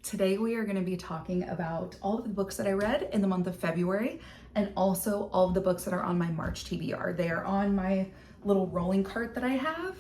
Today we are going to be talking about all of the books that I read in the month of February and also all of the books that are on my March TBR. They are on my little rolling cart that I have.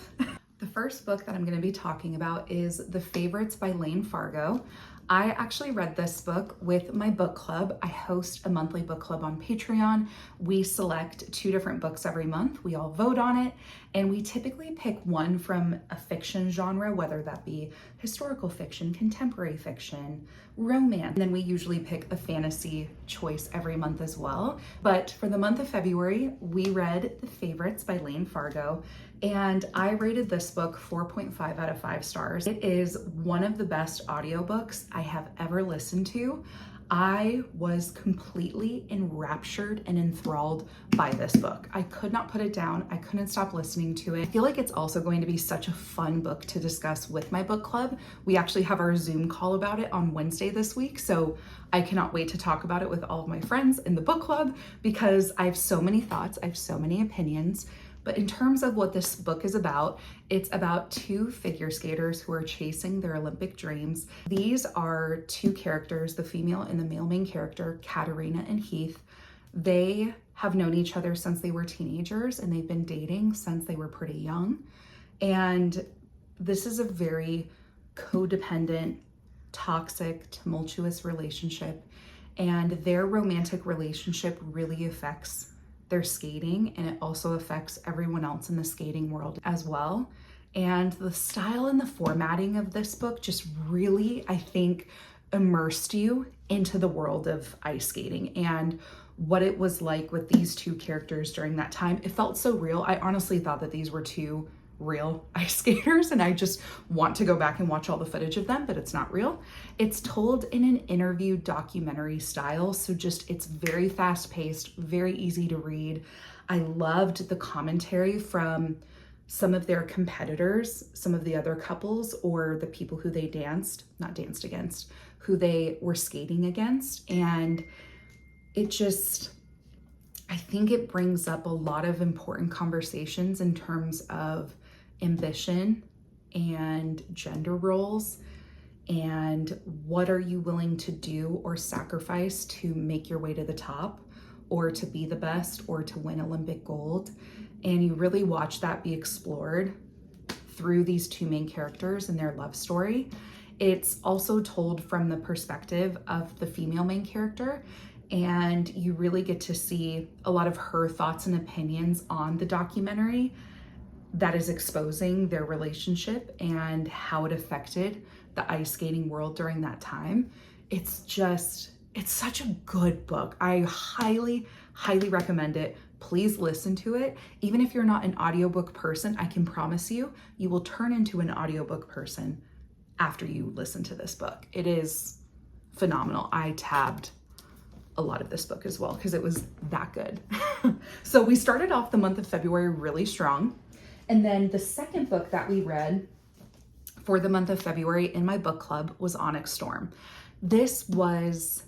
The first book that I'm going to be talking about is The Favorites by Lane Fargo. I actually read this book with my book club. I host a monthly book club on Patreon. We select 2 different books every month. We all vote on it, and we typically pick one from a fiction genre, whether that be historical fiction, contemporary fiction, romance. And then we usually pick a fantasy choice every month as well. But for the month of February, we read The Favorites by Lane Fargo, and I rated this book 4.5 out of 5 stars. It is one of the best audiobooks I have ever listened to. I was completely enraptured and enthralled by this book. I could not put it down. I couldn't stop listening to it. I feel like it's also going to be such a fun book to discuss with my book club. We actually have our Zoom call about it on Wednesday this week, so I cannot wait to talk about it with all of my friends in the book club because I have so many thoughts, I have so many opinions. But in terms of what this book is about, it's about 2 figure skaters who are chasing their Olympic dreams. These are 2 characters, the female and the male main character, Katerina and Heath. They have known each other since they were teenagers, and they've been dating since they were pretty young. And this is a very codependent, toxic, tumultuous relationship. And their romantic relationship really affects their skating, and it also affects everyone else in the skating world as well. And the style and the formatting of this book just really, I think, immersed you into the world of ice skating and what it was like with these 2 characters during that time. It felt so real. I honestly thought that these were 2 real ice skaters, and I just want to go back and watch all the footage of them, but it's not real. It's told in an interview documentary style, so just it's very fast paced, very easy to read. I loved the commentary from some of their competitors, some of the other couples, or the people who they not danced against, who they were skating against. And it just, I think it brings up a lot of important conversations in terms of ambition and gender roles, and what are you willing to do or sacrifice to make your way to the top, or to be the best, or to win Olympic gold. And you really watch that be explored through these 2 main characters and their love story. It's also told from the perspective of the female main character, and you really get to see a lot of her thoughts and opinions on the documentary that is exposing their relationship and how it affected the ice skating world during that time. It's such a good book. I highly, highly recommend it. Please listen to it. Even if you're not an audiobook person, I can promise you, you will turn into an audiobook person after you listen to this book. It is phenomenal. I tabbed a lot of this book as well because it was that good. So we started off the month of February really strong. And then the second book that we read for the month of February in my book club was Onyx Storm. This was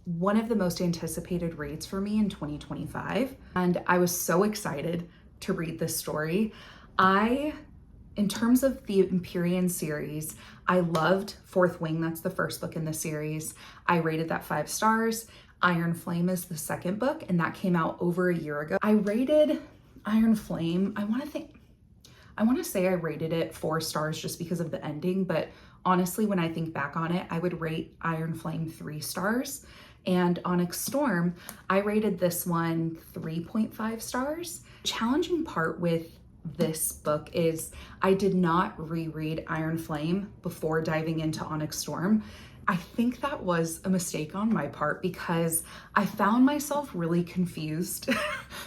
one of the most anticipated reads for me in 2025. And I was so excited to read this story. In terms of the Empyrean series, I loved Fourth Wing. That's the first book in the series. I rated that 5 stars. Iron Flame is the second book, and that came out over a year ago. I rated Iron Flame, I want to say I rated it 4 stars just because of the ending, but honestly, when I think back on it, I would rate Iron Flame 3 stars. And Onyx Storm, I rated this one 3.5 stars. The challenging part with this book is I did not reread Iron Flame before diving into Onyx Storm. I think that was a mistake on my part because I found myself really confused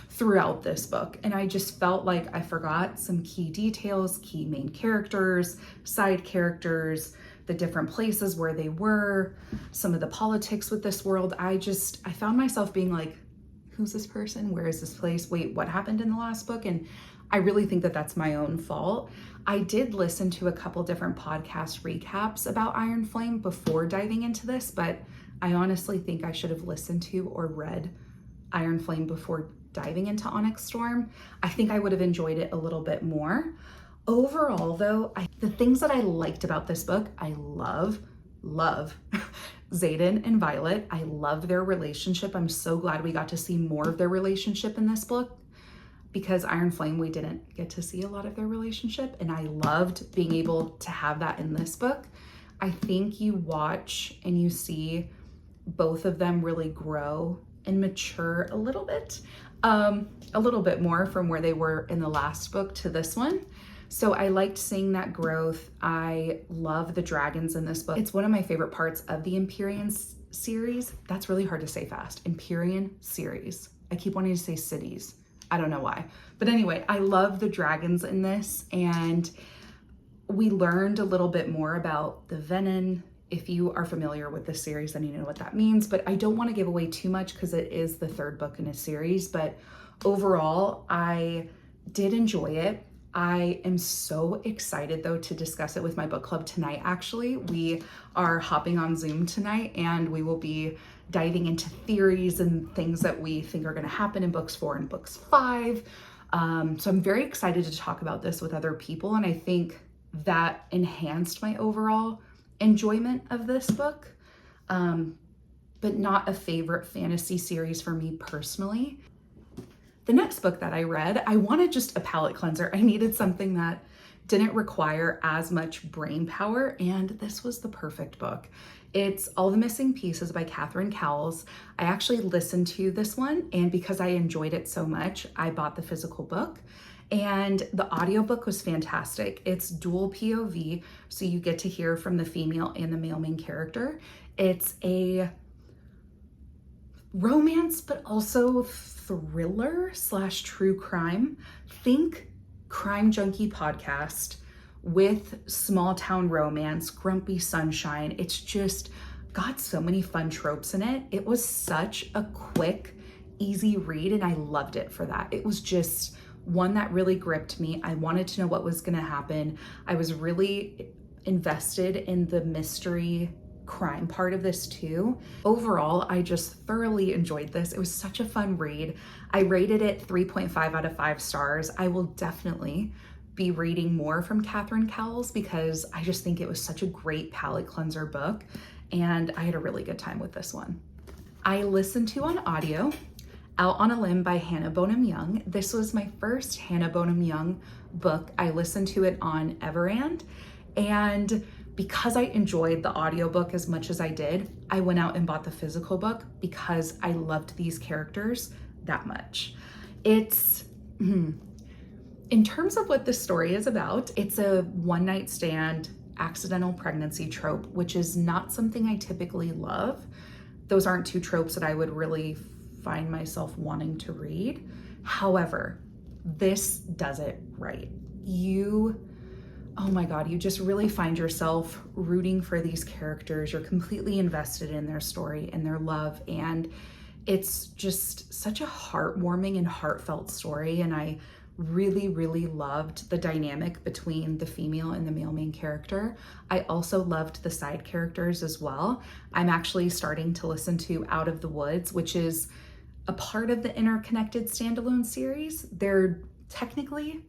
throughout this book. And I just felt like I forgot some key details, key main characters, side characters, the different places where they were, some of the politics with this world. I found myself being like, who's this person? Where is this place? Wait, what happened in the last book? And I really think that that's my own fault. I did listen to a couple different podcast recaps about Iron Flame before diving into this, but I honestly think I should have listened to or read Iron Flame before diving into Onyx Storm. I think I would have enjoyed it a little bit more. Overall though, the things that I liked about this book, I love Xaden and Violet. I love their relationship. I'm so glad we got to see more of their relationship in this book, because Iron Flame, we didn't get to see a lot of their relationship, and I loved being able to have that in this book. I think you watch and you see both of them really grow and mature a little bit more from where they were in the last book to this one. So I liked seeing that growth. I love the dragons in this book. It's one of my favorite parts of the Empyrean series. That's really hard to say fast. Empyrean series. I keep wanting to say cities. I don't know why. But anyway, I love the dragons in this, and we learned a little bit more about the venom. If you are familiar with this series, then you know what that means, but I don't want to give away too much because it is the third book in a series. But overall, I did enjoy it. I am so excited though to discuss it with my book club tonight. Actually, we are hopping on Zoom tonight, and we will be diving into theories and things that we think are going to happen in books 4 and books 5. So I'm very excited to talk about this with other people, and I think that enhanced my overall enjoyment of this book, but not a favorite fantasy series for me personally. The next book that I read, I wanted just a palate cleanser. I needed something that didn't require as much brain power, and this was the perfect book. It's All the Missing Pieces by Catherine Cowles. I actually listened to this one, and because I enjoyed it so much, I bought the physical book. And the audiobook was fantastic. It's dual POV, so you get to hear from the female and the male main character. It's a romance, but also thriller / true crime. Think Crime Junkie podcast with small town romance, grumpy sunshine. It's just got so many fun tropes in it. It was such a quick, easy read, and I loved it for that. It was just one that really gripped me. I wanted to know what was going to happen. I was really invested in the mystery crime part of this too. Overall, I just thoroughly enjoyed this. It was such a fun read. I rated it 3.5 out of 5 stars. I will definitely be reading more from Catherine Cowles because I just think it was such a great palate cleanser book, and I had a really good time with this one. I listened to on audio Out on a Limb by Hannah Bonham Young. This was my first Hannah Bonham Young book. I listened to it on TBR.END, and because I enjoyed the audiobook as much as I did, I went out and bought the physical book because I loved these characters that much. It's, in terms of what this story is about, it's a one-night stand accidental pregnancy trope, which is not something I typically love. Those aren't two tropes that I would really find myself wanting to read. However, this does it right. Oh my God, you just really find yourself rooting for these characters. You're completely invested in their story and their love, and it's just such a heartwarming and heartfelt story. And I really, really loved the dynamic between the female and the male main character. I also loved the side characters as well. I'm actually starting to listen to Out of the Woods, which is a part of the Interconnected standalone series. They're technically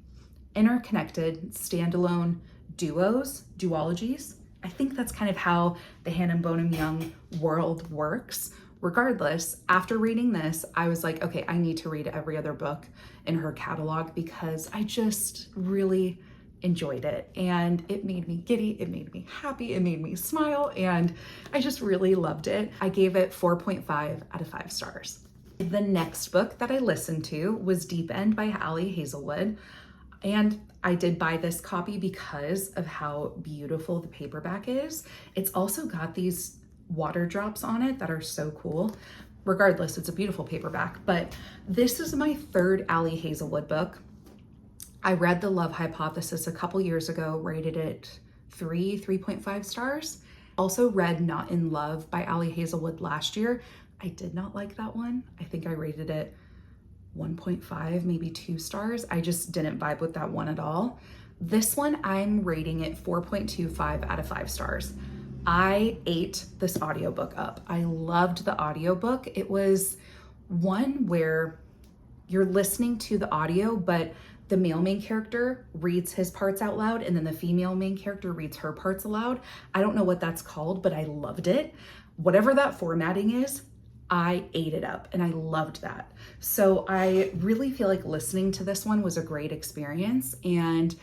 interconnected standalone duologies. I think that's kind of how the Hannah Bonham Young world works. Regardless, after reading this, I was like, okay, I need to read every other book in her catalog because I just really enjoyed it, and it made me giddy, it made me happy, it made me smile, and I just really loved it. I gave it 4.5 out of 5 stars. The next book that I listened to was TBR.END by Ali Hazelwood. And I did buy this copy because of how beautiful the paperback is. It's also got these water drops on it that are so cool. Regardless, it's a beautiful paperback, but this is my third Ali Hazelwood book. I read The Love Hypothesis a couple years ago, rated it 3.5 stars. Also read Not in Love by Ali Hazelwood last year. I did not like that one. I think I rated it 1.5, maybe 2 stars. I just didn't vibe with that one at all. This one, I'm rating it 4.25 out of 5 stars. I ate this audiobook up. I loved the audiobook. It was one where you're listening to the audio, but the male main character reads his parts out loud, and then the female main character reads her parts aloud. I don't know what that's called, but I loved it. whatever that formatting is, I ate it up and I loved that. So I really feel like listening to this one was a great experience, and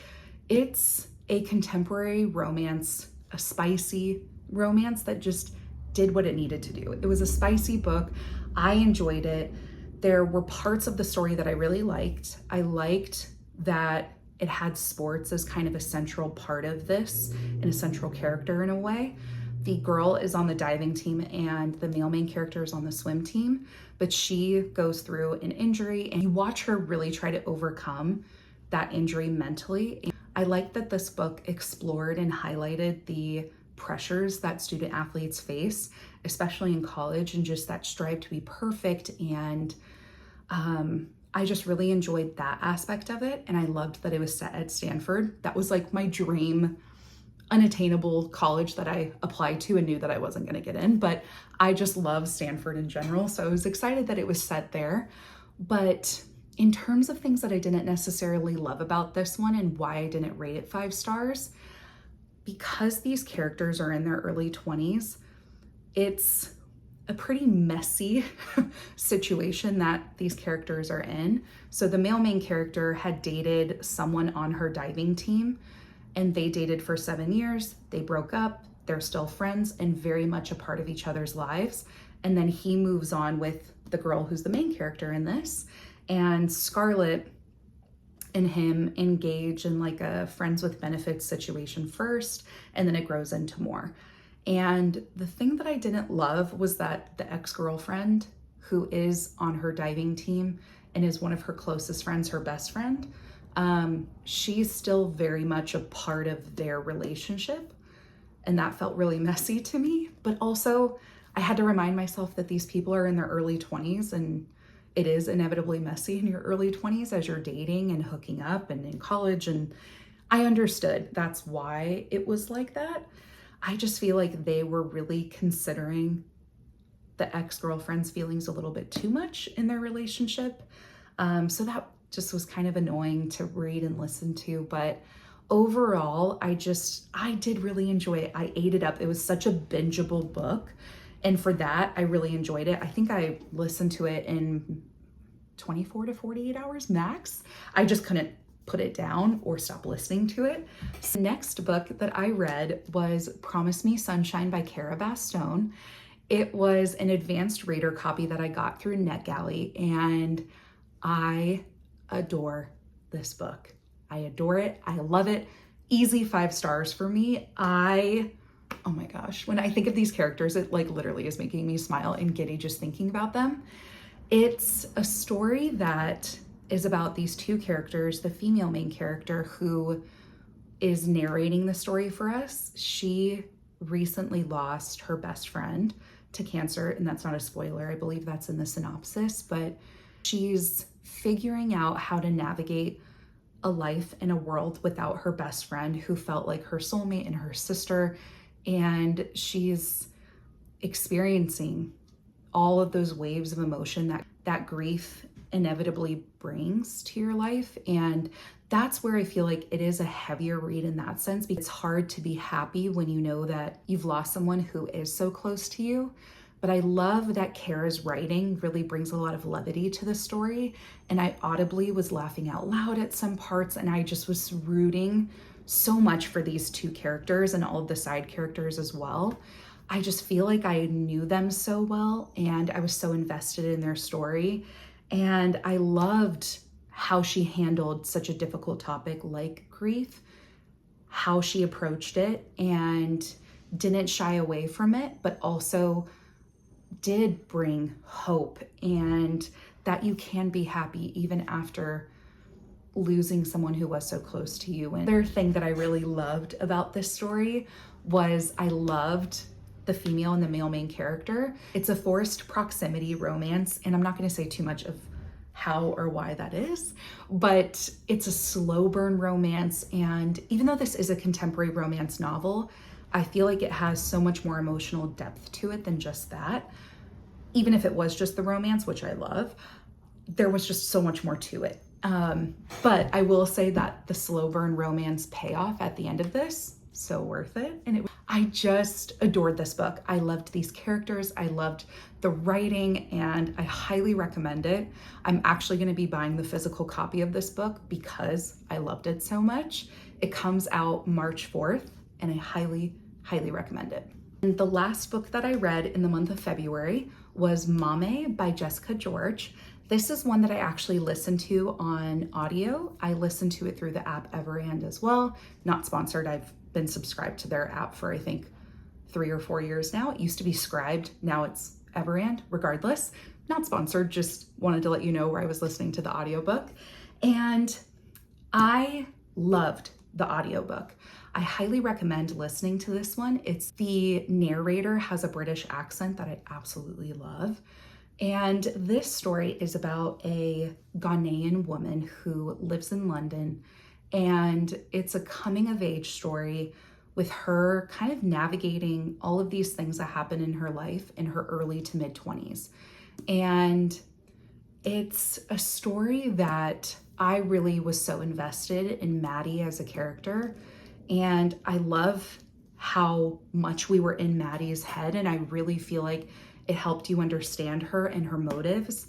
it's a contemporary romance, a spicy romance that just did what it needed to do. It was a spicy book. I enjoyed it. There were parts of the story that I really liked. I liked that it had sports as kind of a central part of this and a central character in a way. The girl is on the diving team and the male main character is on the swim team, but she goes through an injury and you watch her really try to overcome that injury mentally. I like that this book explored and highlighted the pressures that student athletes face, especially in college, and just that strive to be perfect. And I just really enjoyed that aspect of it. And I loved that it was set at Stanford. That was like my dream unattainable college that I applied to and knew that I wasn't going to get in, but I just love Stanford in general. So I was excited that it was set there. But in terms of things that I didn't necessarily love about this one and why I didn't rate it 5 stars, because these characters are in their early 20s, it's a pretty messy situation that these characters are in. So the male main character had dated someone on her diving team, and they dated for 7 years. They broke up. They're still friends and very much a part of each other's lives. And then he moves on with the girl who's the main character in this. And Scarlett and him engage in like a friends with benefits situation first, and then it grows into more. And the thing that I didn't love was that the ex-girlfriend who is on her diving team and is one of her closest friends, her best friend, she's still very much a part of their relationship. And that felt really messy to me. But also I had to remind myself that these people are in their early 20s, and it is inevitably messy in your early 20s as you're dating and hooking up and in college. And I understood that's why it was like that. I just feel like they were really considering the ex-girlfriend's feelings a little bit too much in their relationship. So that just was kind of annoying to read and listen to. But overall, I did really enjoy it. I ate it up. It was such a bingeable book. And for that, I really enjoyed it. I think I listened to it in 24 to 48 hours max. I just couldn't put it down or stop listening to it. So next book that I read was Promise Me Sunshine by Cara Bastone. It was an advanced reader copy that I got through NetGalley, and I adore this book. I adore it. I love it. Easy 5 stars for me. Oh my gosh, when I think of these characters, it like literally is making me smile and giddy just thinking about them. It's a story that is about these 2 characters, the female main character who is narrating the story for us. She recently lost her best friend to cancer, and that's not a spoiler. I believe that's in the synopsis, but she's figuring out how to navigate a life in a world without her best friend who felt like her soulmate and her sister. And she's experiencing all of those waves of emotion that grief inevitably brings to your life. And that's where I feel like it is a heavier read in that sense, because it's hard to be happy when you know that you've lost someone who is so close to you. But I love that Cara's writing really brings a lot of levity to the story. And I audibly was laughing out loud at some parts, and I just was rooting so much for these 2 characters and all of the side characters as well. I just feel like I knew them so well, and I was so invested in their story. And I loved how she handled such a difficult topic like grief, how she approached it and didn't shy away from it, but also did bring hope, and that you can be happy even after losing someone who was so close to you. And another thing that I really loved about this story was I loved the female and the male main character. It's a forced proximity romance, and I'm not going to say too much of how or why that is, but it's a slow burn romance. And even though this is a contemporary romance novel, I feel like it has so much more emotional depth to it than just that. Even if it was just the romance, which I love, there was just so much more to it. But I will say that the slow burn romance payoff at the end of this, so worth it. And I just adored this book. I loved these characters. I loved the writing, and I highly recommend it. I'm actually going to be buying the physical copy of this book because I loved it so much. It comes out March 4th, and I highly, highly recommend it. And the last book that I read in the month of February was Mame by Jessica George. This is one that I actually listened to on audio. I listened to it through the app TBR.END as well. Not sponsored. I've been subscribed to their app for I think 3 or 4 years now. It used to be Scribed. Now it's TBR.END. Regardless, not sponsored. Just wanted to let you know where I was listening to the audiobook. And I loved the audiobook. I highly recommend listening to this one. The narrator has a British accent that I absolutely love. And this story is about a Ghanaian woman who lives in London, and it's a coming of age story with her kind of navigating all of these things that happen in her life in her early to mid 20s. And it's a story that I really was so invested in Maddie as a character. And I love how much we were in Maddie's head, and I really feel like it helped you understand her and her motives.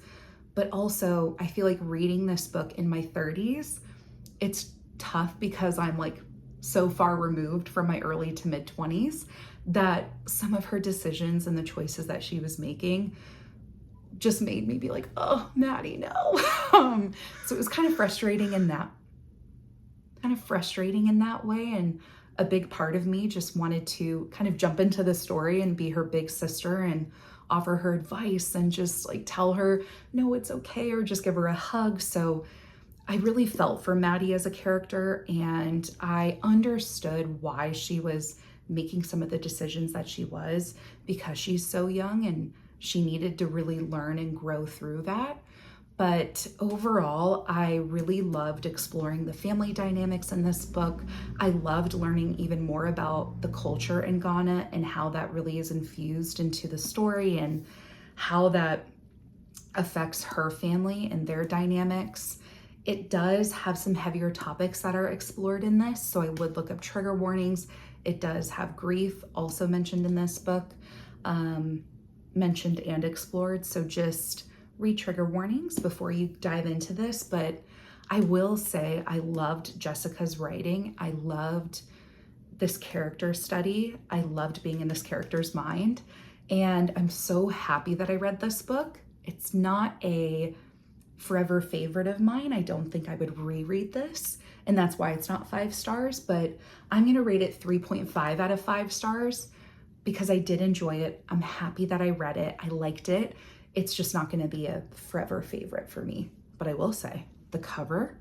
But also, I feel like reading this book in my 30s, it's tough because I'm like so far removed from my early to mid 20s that some of her decisions and the choices that she was making just made me be like, oh, Maddie, no. So it was kind of frustrating in that way. And a big part of me just wanted to kind of jump into the story and be her big sister and offer her advice and just like tell her, no, it's okay, or just give her a hug. So I really felt for Maddie as a character, and I understood why she was making some of the decisions that she was, because she's so young and she needed to really learn and grow through that. But overall, I really loved exploring the family dynamics in this book. I loved learning even more about the culture in Ghana and how that really is infused into the story and how that affects her family and their dynamics. It does have some heavier topics that are explored in this, so I would look up trigger warnings. It does have grief also mentioned in this book, mentioned and explored, so just read trigger warnings before you dive into this. But I will say I loved Jessica's writing. I loved this character study. I loved being in this character's mind. And I'm so happy that I read this book. It's not a forever favorite of mine. I don't think I would reread this, and that's why it's not 5 stars, but I'm gonna rate it 3.5 out of 5 stars because I did enjoy it. I'm happy that I read it. I liked it. It's just not going to be a forever favorite for me. But I will say the cover,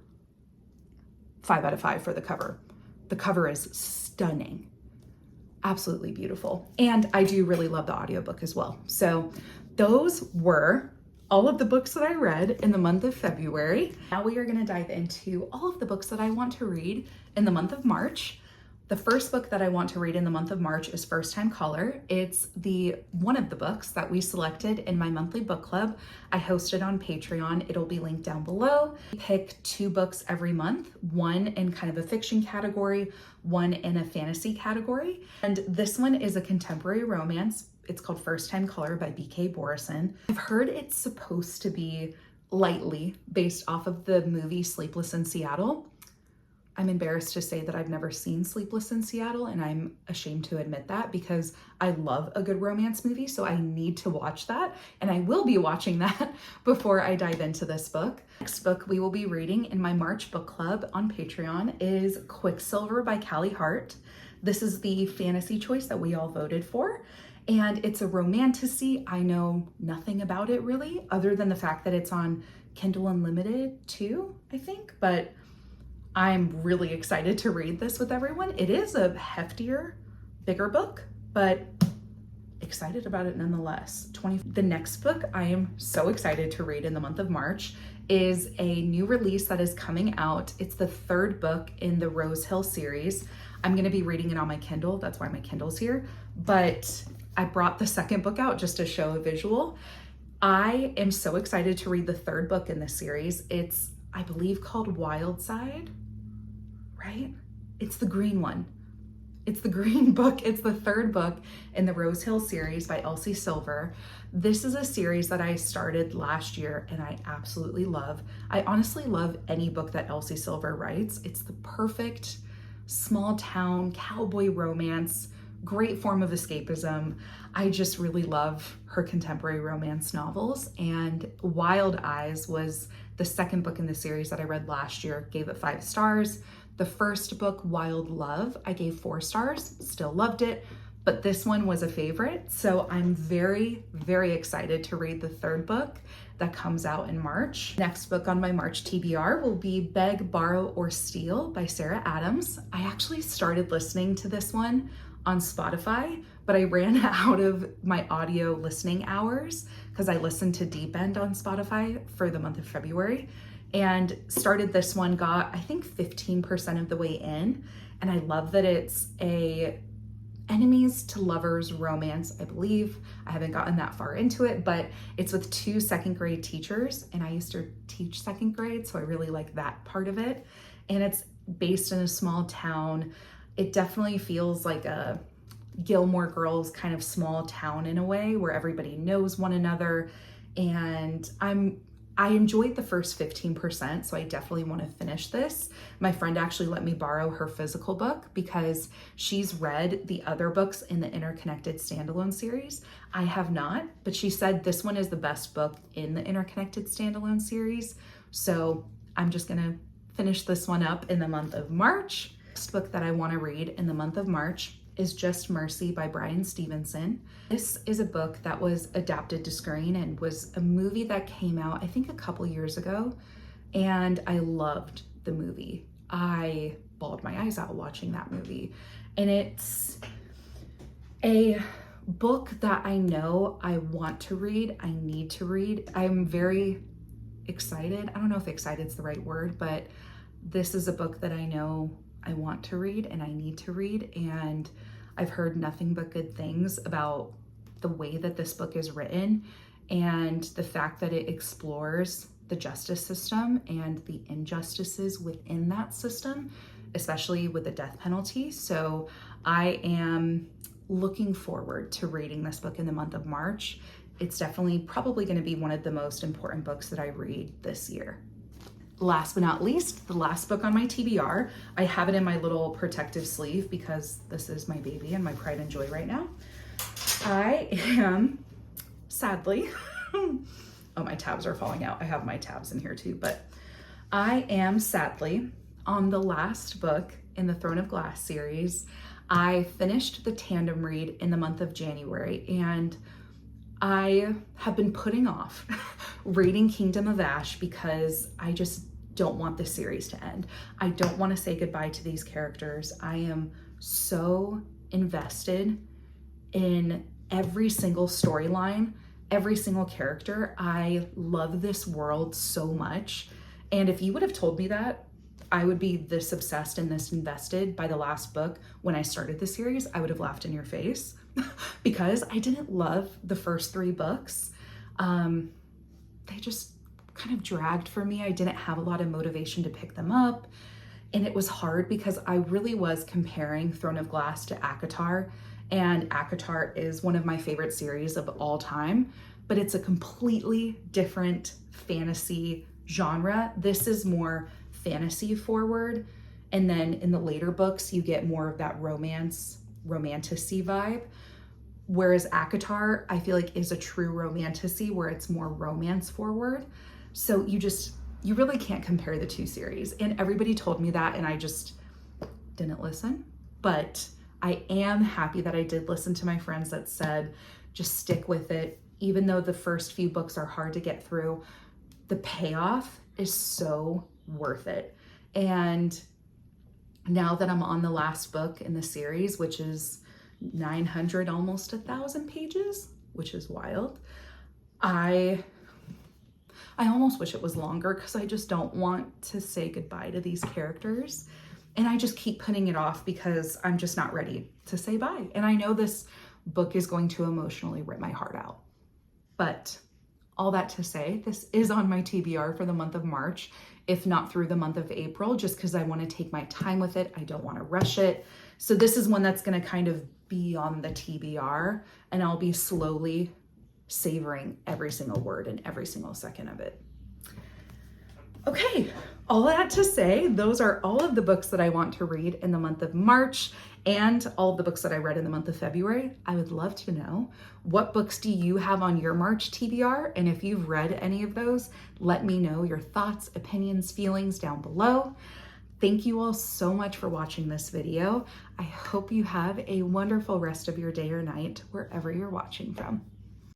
5 out of 5 for the cover. The cover is stunning, absolutely beautiful. And I do really love the audiobook as well. So those were all of the books that I read in the month of February. Now we are going to dive into all of the books that I want to read in the month of March. The first book that I want to read in the month of March is First Time Caller. It's one of the books that we selected in my monthly book club. I host it on Patreon. It'll be linked down below. I pick 2 books every month, one in kind of a fiction category, one in a fantasy category. And this one is a contemporary romance. It's called First Time Caller by B.K. Borison. I've heard it's supposed to be lightly based off of the movie Sleepless in Seattle. I'm embarrassed to say that I've never seen Sleepless in Seattle, and I'm ashamed to admit that because I love a good romance movie, so I need to watch that, and I will be watching that before I dive into this book. Next book we will be reading in my March book club on Patreon is Quicksilver by Callie Hart. This is the fantasy choice that we all voted for, and it's a romantasy. I know nothing about it really, other than the fact that it's on Kindle Unlimited too, I think, but I'm really excited to read this with everyone. It is a heftier, bigger book, but excited about it nonetheless. The next book I am so excited to read in the month of March is a new release that is coming out. It's the 3rd book in the Rose Hill series. I'm gonna be reading it on my Kindle. That's why my Kindle's here. But I brought the 2nd book out just to show a visual. I am so excited to read the 3rd book in this series. It's, I believe, called Wild Side, right? It's the green one. It's the green book. It's the third book in the Rose Hill series by Elsie Silver. This is a series that I started last year and I absolutely love. I honestly love any book that Elsie Silver writes. It's the perfect small town cowboy romance, great form of escapism. I just really love her contemporary romance novels, and Wild Eyes was the second book in the series that I read last year, gave it 5 stars. The first book, Wild Love, I gave 4 stars, still loved it, but this one was a favorite. So I'm very, very excited to read the third book that comes out in March. Next book on my March TBR will be Beg, Borrow, or Steal by Sarah Adams. I actually started listening to this one on Spotify, but I ran out of my audio listening hours because I listened to TBR.END on Spotify for the month of February, and started this one, got I think 15% of the way in, and I love that it's a enemies to lovers romance, I believe. I haven't gotten that far into it, but it's with 2 second grade teachers, and I used to teach second grade, so I really like that part of it. And it's based in a small town. It definitely feels like a Gilmore Girls kind of small town in a way, where everybody knows one another. And I enjoyed the first 15%, so I definitely want to finish this. My friend actually let me borrow her physical book because she's read the other books in the Interconnected Standalone series. I have not, but she said this one is the best book in the Interconnected Standalone series. So I'm just gonna finish this one up in the month of March. Next book that I want to read in the month of March is Just Mercy by Bryan Stevenson. This is a book that was adapted to screen and was a movie that came out, I think, a couple years ago, and I loved the movie. I bawled my eyes out watching that movie. And it's a book that I know I want to read, I need to read. I'm very excited. I don't know if excited's the right word, but this is a book that I know I want to read and I need to read, and I've heard nothing but good things about the way that this book is written and the fact that it explores the justice system and the injustices within that system, especially with the death penalty. So I am looking forward to reading this book in the month of March. It's definitely probably going to be one of the most important books that I read this year. Last but not least, the last book on my TBR. I have it in my little protective sleeve because this is my baby and my pride and joy right now. I am, sadly, oh, my tabs are falling out. I have my tabs in here too, but I am sadly on the last book in the Throne of Glass series. I finished the tandem read in the month of January, and I have been putting off reading Kingdom of Ash because I just don't want this series to end. I don't want to say goodbye to these characters. I am so invested in every single storyline, every single character. I love this world so much. And if you would have told me that I would be this obsessed and this invested by the last book when I started the series, I would have laughed in your face because I didn't love the first 3 books. They just kind of dragged for me. I didn't have a lot of motivation to pick them up. And it was hard because I really was comparing Throne of Glass to ACOTAR. And ACOTAR is one of my favorite series of all time, but it's a completely different fantasy genre. This is more fantasy forward. And then in the later books, you get more of that romanticy vibe. Whereas ACOTAR, I feel like, is a true romanticy where it's more romance forward. So you really can't compare the 2 series. And everybody told me that, and I just didn't listen. But I am happy that I did listen to my friends that said, just stick with it. Even though the first few books are hard to get through, the payoff is so worth it. And now that I'm on the last book in the series, which is 900, almost 1,000 pages, which is wild. I almost wish it was longer because I just don't want to say goodbye to these characters. And I just keep putting it off because I'm just not ready to say bye. And I know this book is going to emotionally rip my heart out. But all that to say, this is on my TBR for the month of March, if not through the month of April, just because I want to take my time with it. I don't want to rush it. So this is one that's gonna kind of be on the TBR, and I'll be slowly savoring every single word and every single second of it. Okay, all that to say, those are all of the books that I want to read in the month of March and all of the books that I read in the month of February. I would love to know, what books do you have on your March TBR? And if you've read any of those, let me know your thoughts, opinions, feelings down below. Thank you all so much for watching this video. I hope you have a wonderful rest of your day or night, wherever you're watching from.